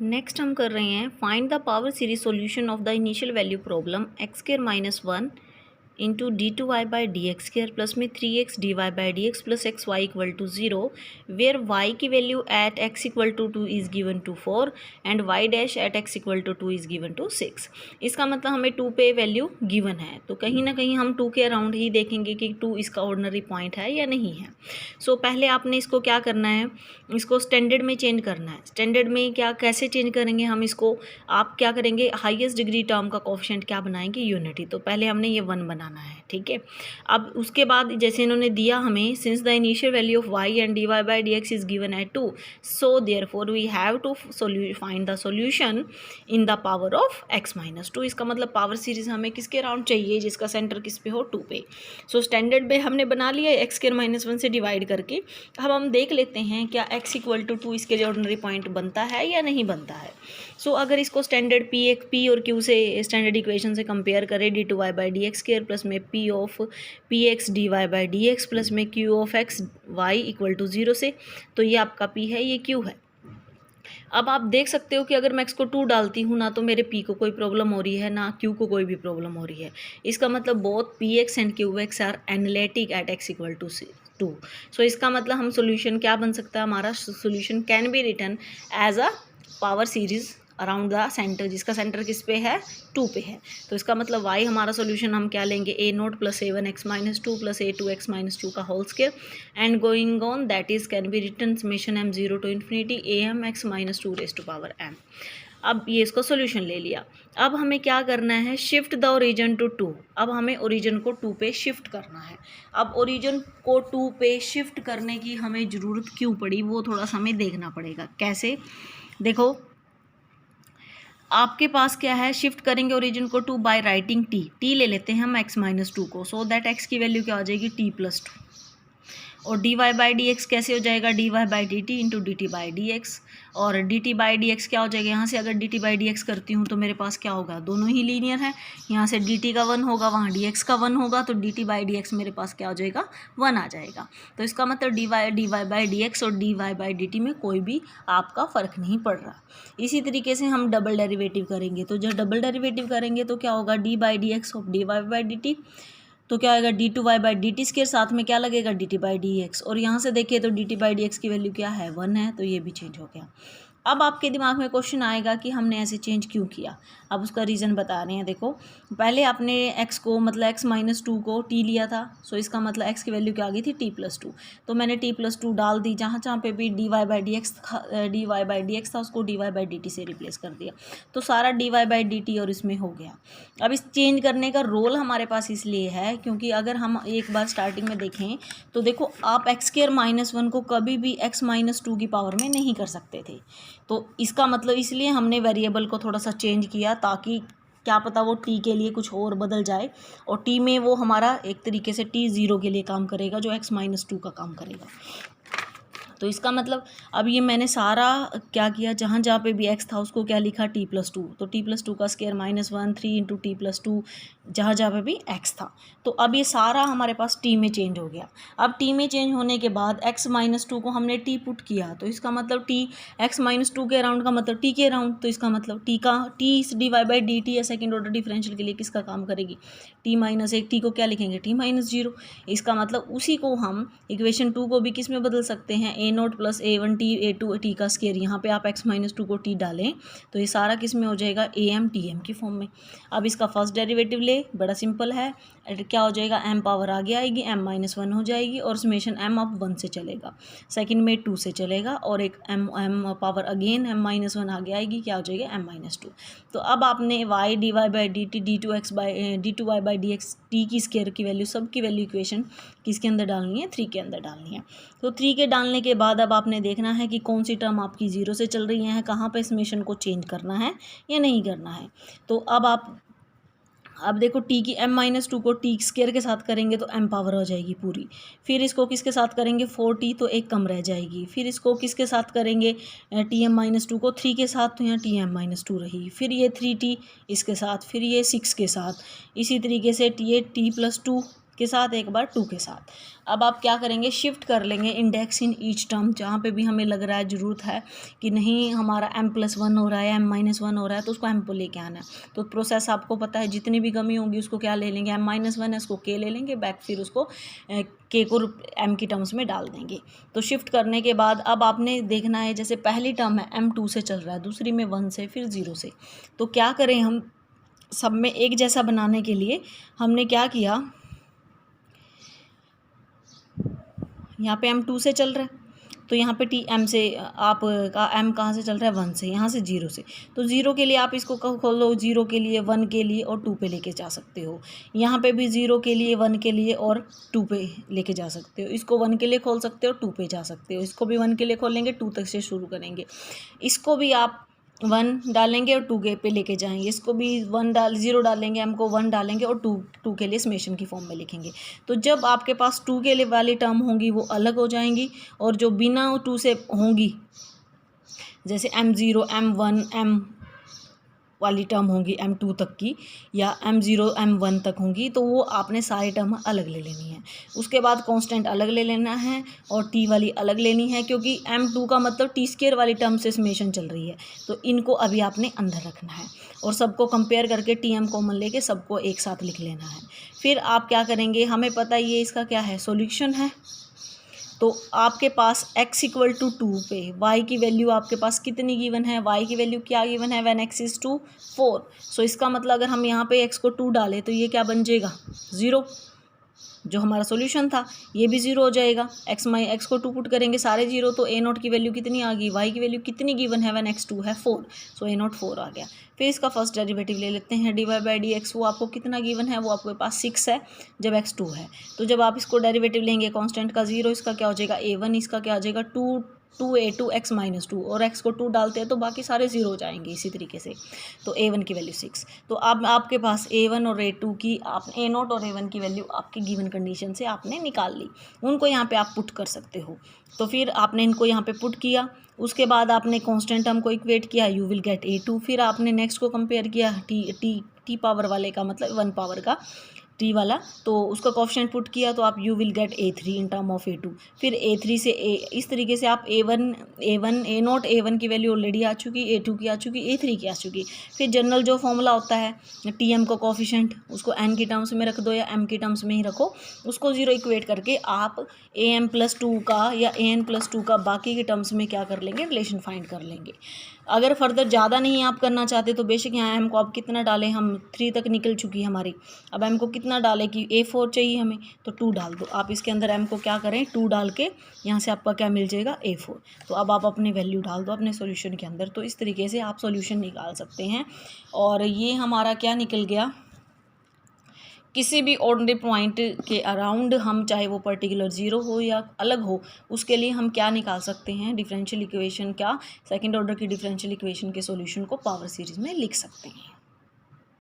Next हम कर रहे हैं find the power series solution of the initial value problem x square minus 1 into d two y by d x square plus में 3x d y by d x plus x y equal to 0 where y की value at x equal to 2 is given to 4 and y dash at x equal to 2 is given to 6। इसका मतलब हमें 2 पे value given है, तो कहीं ना कहीं हम 2 के अराउंड ही देखेंगे कि 2 इसका ऑर्डिनरी पॉइंट है या नहीं है। सो पहले आपने इसको क्या करना है, इसको स्टैंडर्ड में चेंज करना है। स्टैंडर्ड में क्या कैसे चेंज करेंगे हम इसको, आप क्या करेंगे, हाईएस्ट डिग्री टर्म का कोएफिशिएंट क्या बनाएंगे, यूनिटी। तो पहले हमने ये 1 बनाना है, ठीक है। अब उसके बाद जैसे इन्होंने दिया हमें since the initial value of y and dy by d x is given at 2, so therefore we have to find the solution in the power of x minus 2। इसका मतलब पावर सीरीज हमें किसके अराउंड चाहिए, जिसका centre किस पे हो, 2 पे। सो स्टैंडर्ड पे हमने बना लिया एक्स स्क्वायर माइनस 1 से डिवाइड करके। अब हम देख लेते हैं क्या x इक्वल टू 2 इसके लिए ऑर्डिनरी पॉइंट बनता है या नहीं बनता है। सो अगर इसको स्टैंडर्ड p और q से स्टैंडर्ड इक्वेशन से कंपेयर करें, d two y by d x square plus में p of p x d y by d x plus में q of x y equal to 0 से, तो ये आपका p है, ये q है। अब आप देख सकते हो कि अगर मैं x को 2 डालती हूँ ना तो मेरे p को कोई प्रॉब्लम हो रही है ना q को कोई भी प्रॉब्लम हो रही है। इसका मतलब both px and qx are analytic at x equal to 2। So इसका मतलब हम सोल्यूशन क्या बन सकता है, हमारा solution can be written as a power series around the centre, जिसका सेंटर किस पे है, 2 पे है। तो इसका मतलब y हमारा सोल्यूशन हम क्या लेंगे, a0 plus a1x minus 2 plus a2x minus 2 का whole square and going on, that is can be written summation m0 to infinity am(x minus 2 raise to power m। अब ये इसको सोल्यूशन ले लिया। अब हमें क्या करना है, शिफ्ट द ओरिजिन टू 2। अब हमें ओरिजिन को 2 पे शिफ्ट करना है। अब ओरिजिन को 2 पे शिफ्ट करने की हमें ज़रूरत क्यों पड़ी, वो थोड़ा सा हमें देखना पड़ेगा। कैसे, देखो आपके पास क्या है, शिफ्ट करेंगे ओरिजिन को 2 बाय राइटिंग टी ले लेते हैं हम x माइनस 2 को, सो दैट x की वैल्यू क्या हो जाएगी, t प्लस 2। और d y by d x कैसे हो जाएगा, d y by d t into d t by d x. और d t by d x क्या हो जाएगा, यहाँ से अगर d t by d x करती हूँ तो मेरे पास क्या होगा, दोनों ही लीनियर है। यहाँ से डी टी का 1 होगा, वहाँ डी एक्स का 1 होगा, तो d t by d x मेरे पास क्या हो जाएगा, 1 आ जाएगा। तो इसका मतलब d y by d x और d y by d t में कोई भी आपका फ़र्क नहीं पड़ रहा। इसी तरीके से हम डबल डेरिवेटिव करेंगे, तो जब डबल डेरिवेटिव करेंगे तो क्या होगा, d by d x of d y by d t, तो क्या आएगा, d two y by d t square, साथ में क्या लगेगा, d t by d x. और यहाँ से देखिए तो d t by d x की वैल्यू क्या है, 1 है, तो ये भी चेंज हो गया। अब आपके दिमाग में क्वेश्चन आएगा कि हमने ऐसे चेंज क्यों किया। अब उसका रीज़न बता रहे हैं। देखो पहले आपने x को मतलब x माइनस 2 को t लिया था, सो इसका मतलब x की वैल्यू क्या आ गई थी, t प्लस 2। तो मैंने t प्लस 2 डाल दी, जहाँ जहाँ पे भी dy बाई डी एक्स था उसको dy बाई डी टी से रिप्लेस कर दिया, तो सारा dy बाई डी टी और इसमें हो गया। अब इस चेंज करने का रोल हमारे पास इसलिए है क्योंकि अगर हम एक बार स्टार्टिंग में देखें तो देखो आप एक्स स्क्वायर माइनस 1 को कभी भी x माइनस 2 की पावर में नहीं कर सकते थे। तो इसका मतलब इसलिए हमने वेरिएबल को थोड़ा सा चेंज किया, ताकि क्या पता वो t के लिए कुछ और बदल जाए, और t में वो हमारा एक तरीके से t 0 के लिए काम करेगा, जो x माइनस 2 का काम करेगा। तो इसका मतलब अब ये मैंने सारा क्या किया, जहाँ जहाँ पे भी x था उसको क्या लिखा, t प्लस 2। तो t प्लस 2 का square minus 1 3 into T plus 2, जहाँ जहाँ पे भी x था। तो अब ये सारा हमारे पास t में चेंज हो गया। अब t में चेंज होने के बाद x माइनस 2 को हमने t पुट किया, तो इसका मतलब t x माइनस 2 के अराउंड का मतलब t के अराउंड, तो इसका मतलब t का t d y by d t या सेकेंड ऑर्डर डिफरेंशियल के लिए किसका काम करेगी, t माइनस 1, t को क्या लिखेंगे, t माइनस 0। इसका मतलब उसी को हम इक्वेशन 2 को भी किस में बदल सकते हैं, a0 plus a1 t a2 t का स्क्वायर, यहाँ पे आप x माइनस 2 को t डालें तो ये सारा किस में हो जाएगा, am tm की फॉर्म में। अब इसका फर्स्ट डेरिवेटिव ले, बड़ा सिंपल है, क्या हो जाएगा, m पावर आगे आएगी, m माइनस 1 हो जाएगी, और समेशन m अब 1 से चलेगा, सेकंड में 2 से चलेगा, और एक m power again m minus 1 आगे आएगी, क्या हो जाएगा, m माइनस 2। तो अब आपने y d y by d t d two y by d x t की स्क्वायर की वैल्यू, सब की वैल्यू इक्वेशन किसके अंदर डालनी है, 3 के अंदर डालनी है। तो 3 के डालने के बाद अब आपने देखना है कि कौन सी टर्म आपकी 0 से चल रही है, कहाँ पे समेशन को चेंज करना है या नहीं करना है। तो अब देखो t की m माइनस 2 को t स्क्वायर के साथ करेंगे तो m पावर हो जाएगी पूरी, फिर इसको किसके साथ करेंगे 4t, तो एक कम रह जाएगी, फिर इसको किसके साथ करेंगे t m माइनस 2 को 3 के साथ, तो यहाँ t m माइनस 2 रही, फिर ये 3t इसके साथ, फिर ये 6 के साथ, इसी तरीके से ये t प्लस 2 के साथ, एक बार 2 के साथ। अब आप क्या करेंगे, शिफ्ट कर लेंगे इंडेक्स इन ईच टर्म, जहाँ पे भी हमें लग रहा है ज़रूरत है कि नहीं हमारा m+1 हो रहा है, m-1 हो रहा है, तो उसको m को लेके आना है। तो प्रोसेस आपको पता है, जितनी भी कमी होगी उसको क्या ले लेंगे, m-1 है उसको k ले लेंगे बैक, फिर उसको k को m की टर्म्स में डाल देंगे। तो शिफ्ट करने के बाद अब आपने देखना है, जैसे पहली टर्म है m2 से चल रहा है, दूसरी में 1 से, फिर 0 से। तो क्या करें हम, सब में एक जैसा बनाने के लिए हमने क्या किया, यहाँ पे m2 से चल रहा है, तो यहाँ पे m से आप का m कहाँ से चल रहा है, 1 से, यहाँ से 0 से। तो 0 के लिए आप इसको खोलो, 0 के लिए, 1 के लिए और 2 पे लेके जा सकते हो। यहाँ पे भी 0 के लिए, 1 के लिए और 2 पे लेके जा सकते हो। इसको 1 के लिए खोल सकते हो, 2 पे जा सकते हो। इसको भी 1 के लिए खोलेंगे, 2 तक से शुरू करेंगे। इसको भी आप 1 डालेंगे और 2 के पे लेके जाएंगे। इसको भी 0 डालेंगे, m को 1 डालेंगे और 2 के लिए समेशन की फॉर्म में लिखेंगे। तो जब आपके पास 2 के लिए वाली टर्म होंगी वो अलग हो जाएंगी, और जो बिना 2 से होंगी, जैसे m0 m1 m वाली टर्म होंगी m2 तक की, या m0 m1 तक होंगी, तो वो आपने सारी टर्म अलग ले लेनी है। उसके बाद कांस्टेंट अलग ले लेना है और t वाली अलग लेनी है, क्योंकि m2 का मतलब t² वाली टर्म से समेशन चल रही है, तो इनको अभी आपने अंदर रखना है और सबको कंपेयर करके tm कॉमन लेके सबको एक साथ लिख लेना है। फिर आप क्या करेंगे, हमें पता ये इसका क्या है, सॉल्यूशन है। तो आपके पास x = 2 पे y की वैल्यू आपके पास कितनी गिवन है, y की वैल्यू क्या गिवन है, व्हेन x = 4। सो इसका मतलब अगर हम यहाँ पे x को 2 डालें तो ये क्या बन जाएगा, 0। जो हमारा सॉल्यूशन था ये भी 0 हो जाएगा। x को 2 पुट करेंगे, सारे 0, तो a0 की वैल्यू कितनी आ गई, y की वैल्यू कितनी गिवन है, व्हेन x2 है 4। सो a0 4 आ गया। फिर इसका फर्स्ट डेरिवेटिव ले लेते हैं, dy/dx। वो आपको कितना गिवन है, वो आपके पास 6 है जब x2 है। तो जब आप इसको डेरिवेटिव लेंगे, कांस्टेंट का 0, इसका क्या हो जाएगा a1, इसका क्या हो जाएगा 2a2 x-2, और x को 2 डालते हैं तो बाकी सारे 0 हो जाएंगे इसी तरीके से। तो a1 की वैल्यू 6। तो अब आपके पास a1 और a2 की, आप a0 और a1 की वैल्यू आपकी गिवन कंडीशन से आपने निकाल ली, उनको यहाँ पे आप पुट कर सकते हो। तो फिर आपने इनको यहाँ पे पुट किया, उसके बाद आपने कांस्टेंट टर्म को इक्वेट किया, यू विल गेट a2। फिर आपने नेक्स्ट को कंपेयर किया, टी पावर वाले का मतलब 1 पावर का टी वाला, तो उसका कोएफिशिएंट पुट किया, तो आप you will get a3 in term of a2। फिर a3 से इस तरीके से आप a0 a1 की वैल्यू ऑलरेडी आ चुकी, a2 की आ चुकी, a3 की आ चुकी। फिर जनरल जो फॉर्मूला होता है tm का कोएफिशिएंट, उसको n की टर्म्स में रख दो या m की टर्म्स में ही रखो, उसको 0 इक्वेट करके आप am+2 का या an+2 का बाकी के टर्म्स में क्या कर लेंगे, रिलेशन फाइंड कर लेंगे। अगर फर्दर ज़्यादा नहीं आप करना चाहते तो बेशक यहाँ m को आप कितना डालें, हम 3 तक निकल चुकी है हमारी, अब m को कितना डालें कि a4 चाहिए हमें, तो 2 डाल दो आप इसके अंदर। m को क्या करें, 2 डाल के यहाँ से आपका क्या मिल जाएगा, a4। तो अब आप अपनी वैल्यू डाल दो अपने सॉल्यूशन के अंदर। तो इस तरीके से आप सॉल्यूशन निकाल सकते हैं। और ये हमारा क्या निकल गया, किसी भी ऑर्डिनरी पॉइंट के अराउंड हम, चाहे वो पर्टिकुलर 0 हो या अलग हो, उसके लिए हम क्या निकाल सकते हैं, डिफरेंशियल इक्वेशन का, सेकंड ऑर्डर की डिफरेंशियल इक्वेशन के सॉल्यूशन को पावर सीरीज में लिख सकते हैं।